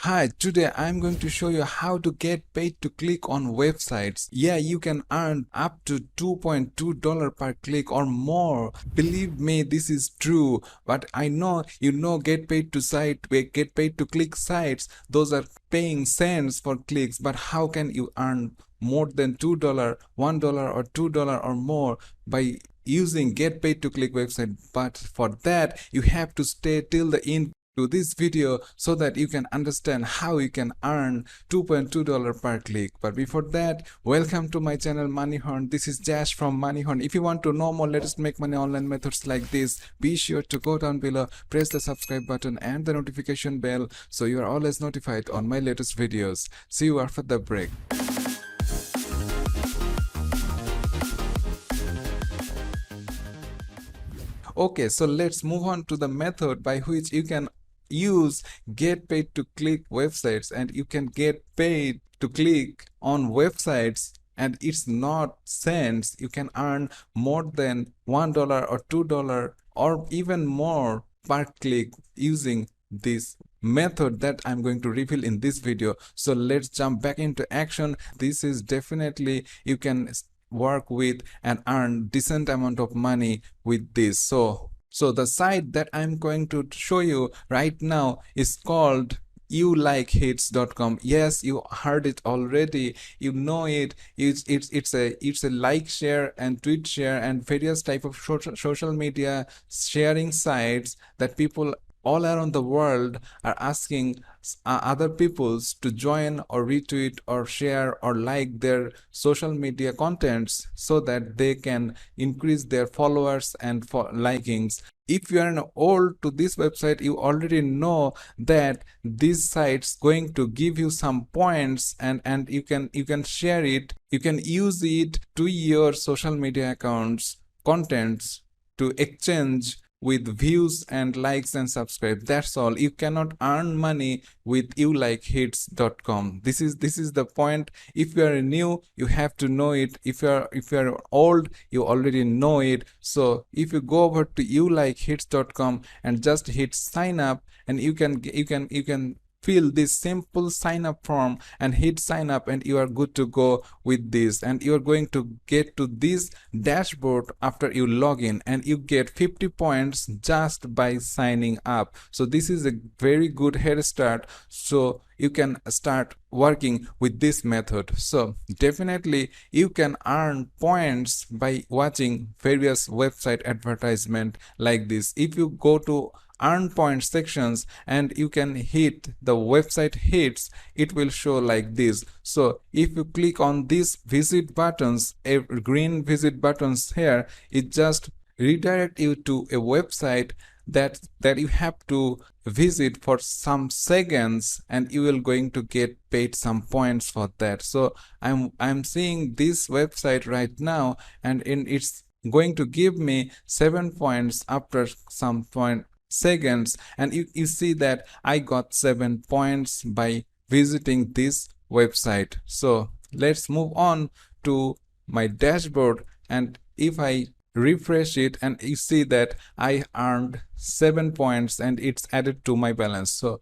Hi, today I'm going to show you how to get paid to click on websites. Yeah, you can earn up to $2.2 per click or more. Believe me, this is true. But I know get paid to get paid to click sites. Those are paying cents for clicks. But how can you earn more than $2, $1 or $2 or more by using get paid to click website? But for that, you have to stay till the end to this video so that you can understand how you can earn $2.2 per click. But before that, welcome to my channel Moneyhorn. This is Jash from Moneyhorn. If you want to know more latest make money online methods like this, be sure to go down below, press the subscribe button and the notification bell so you are always notified on my latest videos. See you after the break. Okay, so let's move on to the method by which you can use get paid to click websites, and you can get paid to click on websites, and it's not cents. You can earn more than $1 or $2 or even more per click using this method that I'm going to reveal in this video. So let's jump back into action. This is definitely you can work with and earn decent amount of money with this. So the site that I'm going to show you right now is called youlikehits.com. Yes, you heard it already, you know it. It's a like, share and tweet share and various type of social media sharing sites that people all around the world are asking other peoples to join or retweet or share or like their social media contents so that they can increase their followers and likings. If you are old to this website, you already know that this site's going to give you some points, and you can share it, you can use it to your social media accounts contents to exchange with views and likes and subscribe. That's all. You cannot earn money with youlikehits.com. This is the point. If you are new, you have to know it. If you are old, you already know it. So if you go over to youlikehits.com and just hit sign up, and you can fill this simple sign up form and hit sign up, and you are good to go with this, and you are going to get to this dashboard after you log in, and you get 50 points just by signing up. So this is a very good head start, so you can start working with this method. So definitely you can earn points by watching various website advertisement like this. If you go to earn points sections and you can hit the website hits, it will show like this. So if you click on these visit buttons, green visit buttons here, it just redirect you to a website that you have to visit for some seconds, and you will going to get paid some points for that. So I'm seeing this website right now, and it's going to give me 7 points after some seconds, and you see that I got 7 points by visiting this website. So let's move on to my dashboard, and if I refresh it, and you see that I earned 7 points and it's added to my balance. So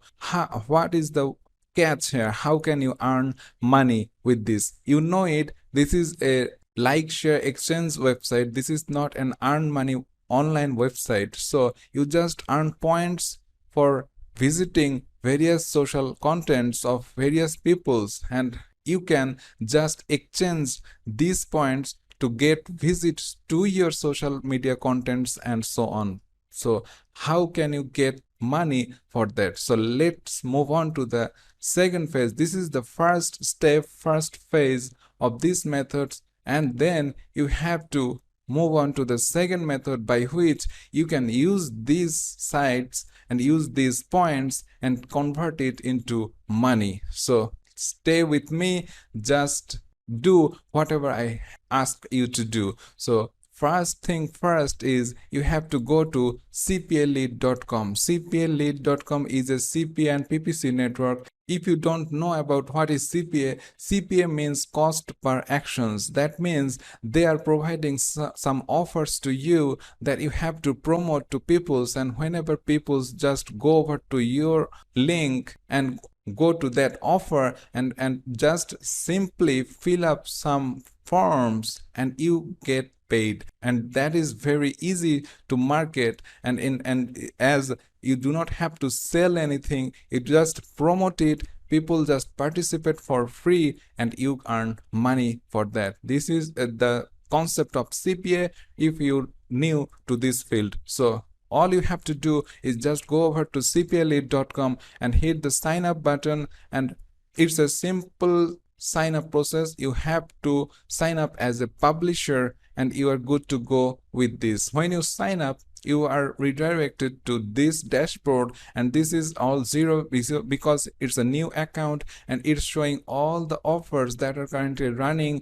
what is the catch here? How can you earn money with this? You know it, this is a like, share, exchange website. This is not an earn money online website. So you just earn points for visiting various social contents of various peoples, and you can just exchange these points to get visits to your social media contents and so on. So how can you get money for that? So let's move on to the second phase. This is the first step, first phase of these methods, and then you have to move on to the second method by which you can use these sites and use these points and convert it into money. So stay with me, just do whatever I ask you to do. So first thing first is you have to go to cpalead.com. cpalead.com is a CPA and PPC network. If you don't know about what is CPA, CPA means cost per actions. That means they are providing some offers to you that you have to promote to peoples, and whenever peoples just go over to your link and go to that offer and just simply fill up some forms and you get paid. And that is very easy to market, and as you do not have to sell anything, you just promote it, people just participate for free and you earn money for that. This is the concept of CPA if you're new to this field. So all you have to do is just go over to cpalead.com and hit the sign up button, and it's a simple sign up process. You have to sign up as a publisher and you are good to go with this. When you sign up, you are redirected to this dashboard, and this is all zero because it's a new account and it's showing all the offers that are currently running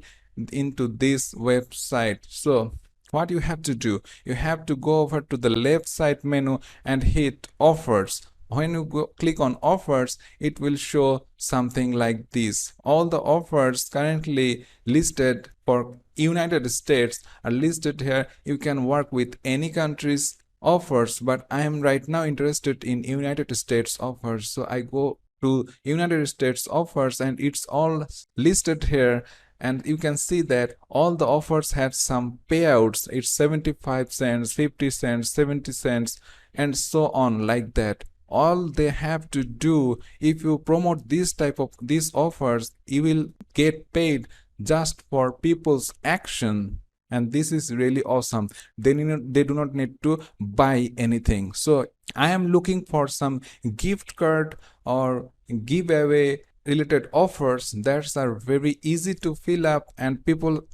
into this website. So what you have to do, you have to go over to the left side menu and hit offers. When you click on offers, it will show something like this. All the offers currently listed for United States are listed here. You can work with any country's offers, but I am right now interested in United States offers. So I go to United States offers and it's all listed here. And you can see that all the offers have some payouts. It's 75 cents, 50 cents, 70 cents, and so on like that. All they have to do, if you promote this type of these offers, you will get paid just for people's action. And this is really awesome. They do not need to buy anything. So I am looking for some gift card or giveaway related offers that are very easy to fill up, and people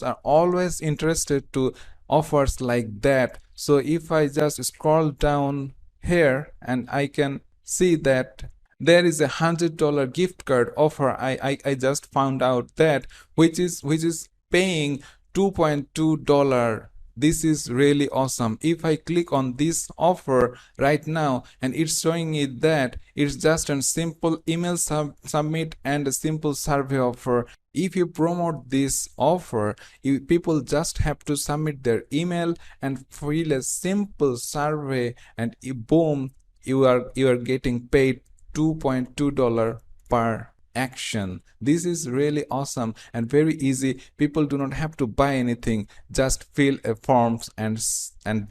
are always interested to offers like that. So if I just scroll down here and I can see that there is a $100 gift card offer. I just found out that which is paying $2.2. This is really awesome. If I click on this offer right now and it's showing it that it's just a simple email submit and a simple survey offer. If you promote this offer, people just have to submit their email and fill a simple survey, and boom, you are getting paid $2.2 per action. This is really awesome and very easy. People do not have to buy anything, just fill a forms and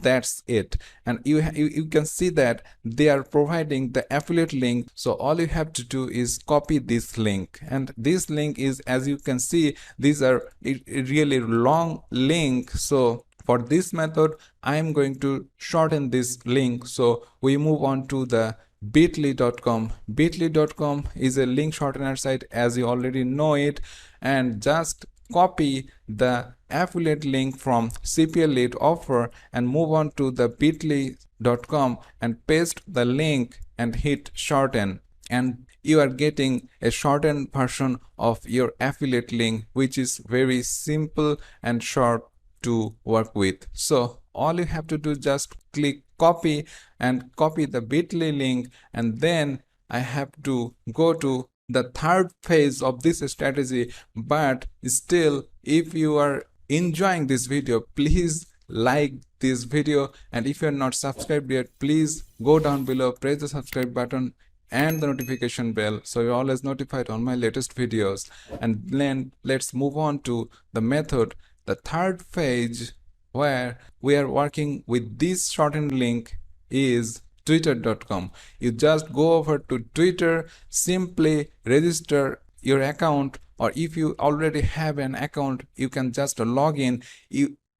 that's it. And you can see that they are providing the affiliate link. So all you have to do is copy this link, and this link is, as you can see, these are a really long link. So for this method I am going to shorten this link. So we move on to the bit.ly.com. bit.ly.com is a link shortener site, as you already know it, and just copy the affiliate link from CPA lead offer and move on to the bit.ly.com and paste the link and hit shorten, and you are getting a shortened version of your affiliate link, which is very simple and short to work with. So all you have to do, just click copy and copy the bit.ly link, and then I have to go to the third phase of this strategy. But still, if you are enjoying this video, please like this video, and if you are not subscribed yet, please go down below, press the subscribe button and the notification bell so you're always notified on my latest videos. And then let's move on to the method, the third phase, where we are working with this shortened link is twitter.com. You just go over to Twitter, simply register your account, or if you already have an account, you can just log in.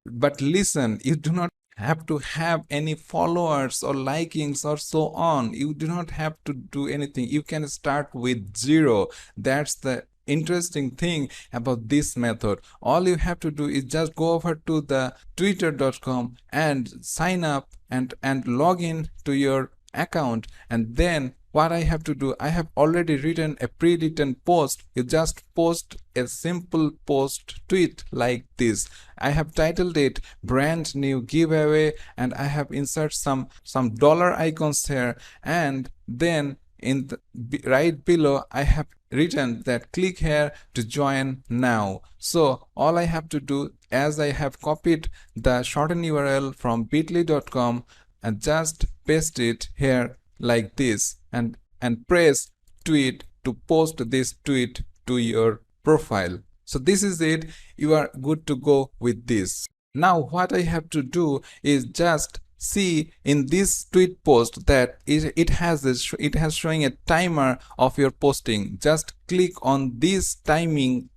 But listen, you do not have to have any followers or likings or so on. You do not have to do anything. You can start with zero. That's the interesting thing about this method. All you have to do is just go over to the twitter.com and sign up and log in to your account. And then what I have to do, I have already written a pre-written post. You just post a simple post tweet like this. I have titled it brand new giveaway, and I have inserted some dollar icons here, and then in the right below I have written that click here to join now. So all I have to do, as I have copied the shortened URL from bit.ly.com, and just paste it here like this and press tweet to post this tweet to your profile. So this is it. You are good to go with this. Now what I have to do is just see in this tweet post that it has showing a timer of your posting. Just click on this timing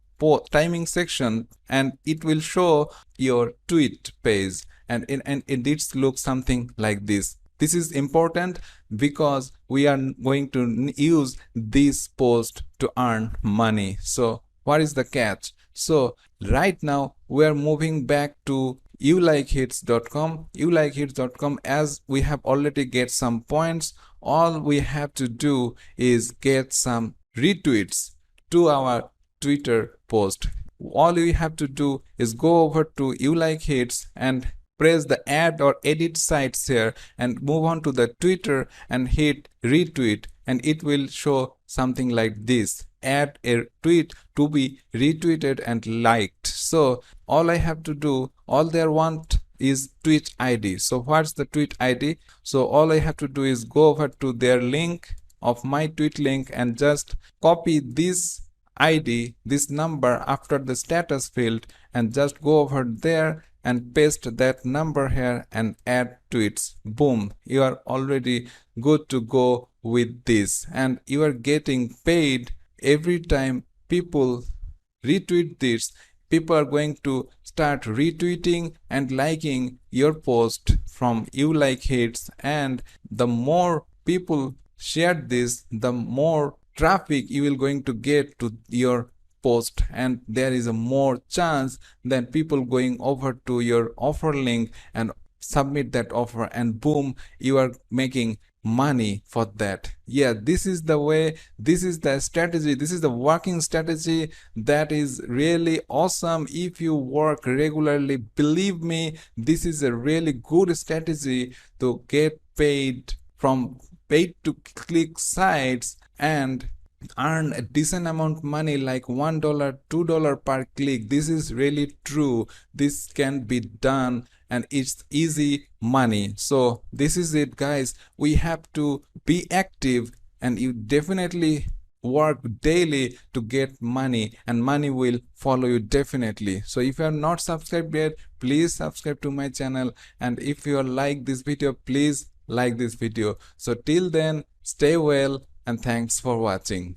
section and it will show your tweet page, and it looks something like this. This is important because we are going to use this post to earn money. So what is the catch? So right now we are moving back to youlikehits.com. youlikehits.com, as we have already get some points, all we have to do is get some retweets to our Twitter post. All you have to do is go over to YouLikeHits and press the add or edit sites here and move on to the Twitter and hit retweet, and it will show something like this: add a tweet to be retweeted and liked. So all I have to do, all they want is tweet ID. So what's the tweet ID? So all I have to do is go over to their link of my tweet link and just copy this ID, this number after the status field, and just go over there and paste that number here and add tweets. Boom, you are already good to go with this, and you are getting paid every time people retweet this. People are going to start retweeting and liking your post from YouLikeHits, and the more people share this, the more traffic you will going to get to your post, and there is a more chance than people going over to your offer link and submit that offer, and boom, you are making money for that. Yeah, this is the way, this is the strategy, this is the working strategy that is really awesome. If you work regularly, believe me, this is a really good strategy to get paid from paid to click sites and earn a decent amount of money, like $1, $2 per click. This is really true. This can be done and it's easy money. So this is it, guys. We have to be active, and you definitely work daily to get money, and money will follow you definitely. So if you are not subscribed yet, please subscribe to my channel, and if you like this video, please like this video. So till then, stay well and thanks for watching.